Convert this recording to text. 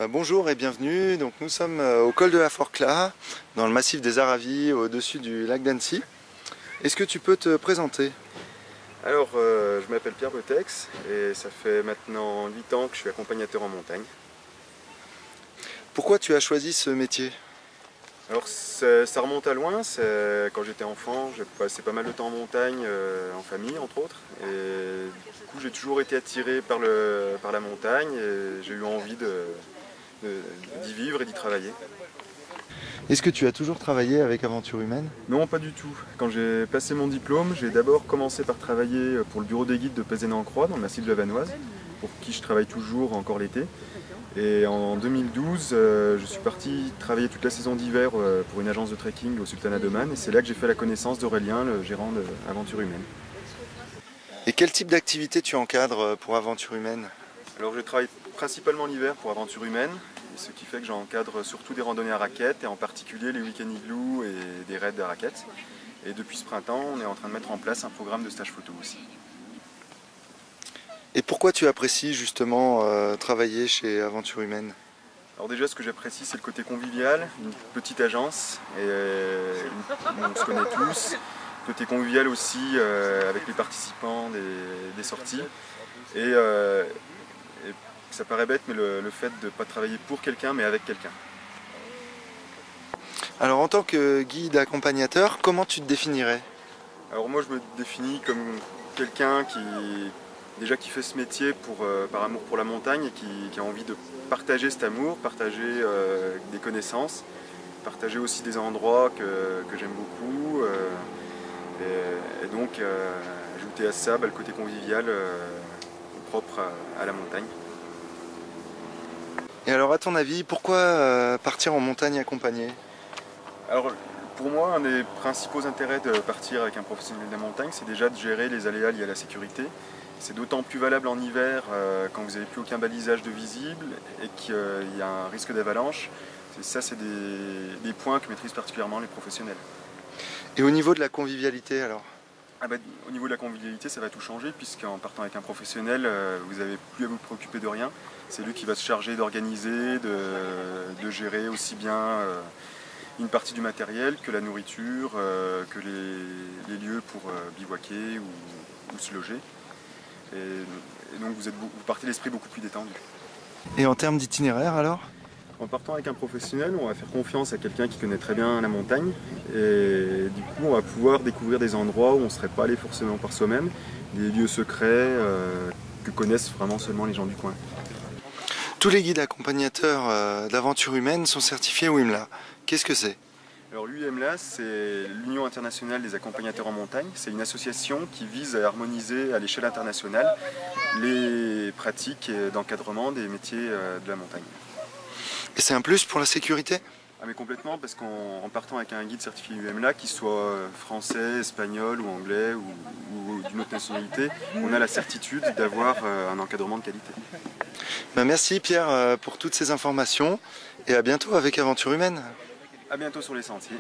Bonjour et bienvenue. Donc, nous sommes au col de la Forclaz, dans le massif des Aravis, au-dessus du lac d'Annecy. Est-ce que tu peux te présenter? Alors, je m'appelle Pierre Botex et ça fait maintenant 8 ans que je suis accompagnateur en montagne. Pourquoi tu as choisi ce métier? Alors, ça remonte à loin. Quand j'étais enfant, j'ai passé pas mal de temps en montagne, en famille entre autres. Et du coup, j'ai toujours été attiré par la montagne et j'ai eu envie d'y vivre et d'y travailler. Est-ce que tu as toujours travaillé avec Aventure Humaine? Non, pas du tout. Quand j'ai passé mon diplôme, j'ai d'abord commencé par travailler pour le bureau des guides de Pézenas-en-Croix, dans le massif de la Vanoise, pour qui je travaille toujours encore l'été. Et en 2012, je suis parti travailler toute la saison d'hiver pour une agence de trekking au Sultanat d'Oman. Et c'est là que j'ai fait la connaissance d'Aurélien, le gérant d'Aventure Humaine. Et quel type d'activité tu encadres pour Aventure Humaine? Alors je travaille principalement l'hiver pour Aventure Humaine, ce qui fait que j'encadre surtout des randonnées à raquettes, et en particulier les week-ends igloo et des raids à raquettes. Et depuis ce printemps, on est en train de mettre en place un programme de stage photo aussi. Et pourquoi tu apprécies justement travailler chez Aventure Humaine? Alors déjà, ce que j'apprécie, c'est le côté convivial, une petite agence, et on se connaît tous. Côté convivial aussi avec les participants des sorties. Et ça paraît bête, mais le fait de ne pas travailler pour quelqu'un, mais avec quelqu'un. Alors en tant que guide accompagnateur, comment tu te définirais? Alors moi, je me définis comme quelqu'un qui fait ce métier par amour pour la montagne et qui a envie de partager cet amour, partager des connaissances, partager aussi des endroits que j'aime beaucoup. Et donc ajouter à ça le côté convivial propre à la montagne. Et alors à ton avis, pourquoi partir en montagne accompagné? Alors pour moi, un des principaux intérêts de partir avec un professionnel de la montagne, c'est déjà de gérer les aléas liés à la sécurité. C'est d'autant plus valable en hiver quand vous n'avez plus aucun balisage de visible et qu'il y a un risque d'avalanche. Ça, c'est des points que maîtrisent particulièrement les professionnels. Et au niveau de la convivialité alors? Au niveau de la convivialité, ça va tout changer puisqu'en partant avec un professionnel, vous n'avez plus à vous préoccuper de rien. C'est lui qui va se charger d'organiser, de gérer aussi bien une partie du matériel que la nourriture, que les lieux pour bivouaquer ou se loger. Et donc vous partez l'esprit beaucoup plus détendu. Et en termes d'itinéraire alors? En partant avec un professionnel, on va faire confiance à quelqu'un qui connaît très bien la montagne et du coup on va pouvoir découvrir des endroits où on ne serait pas allé forcément par soi-même, des lieux secrets que connaissent vraiment seulement les gens du coin. Tous les guides accompagnateurs d'Aventure Humaine sont certifiés WIMLA. Qu'est-ce que c'est? Alors l'UMLA, c'est l'Union internationale des accompagnateurs en montagne. C'est une association qui vise à harmoniser à l'échelle internationale les pratiques d'encadrement des métiers de la montagne. Et c'est un plus pour la sécurité? Ah mais complètement, parce qu'en partant avec un guide certifié UMLA, qu'il soit français, espagnol ou anglais ou d'une autre nationalité, on a la certitude d'avoir un encadrement de qualité. Merci Pierre pour toutes ces informations et à bientôt avec Aventure Humaine. À bientôt sur les sentiers.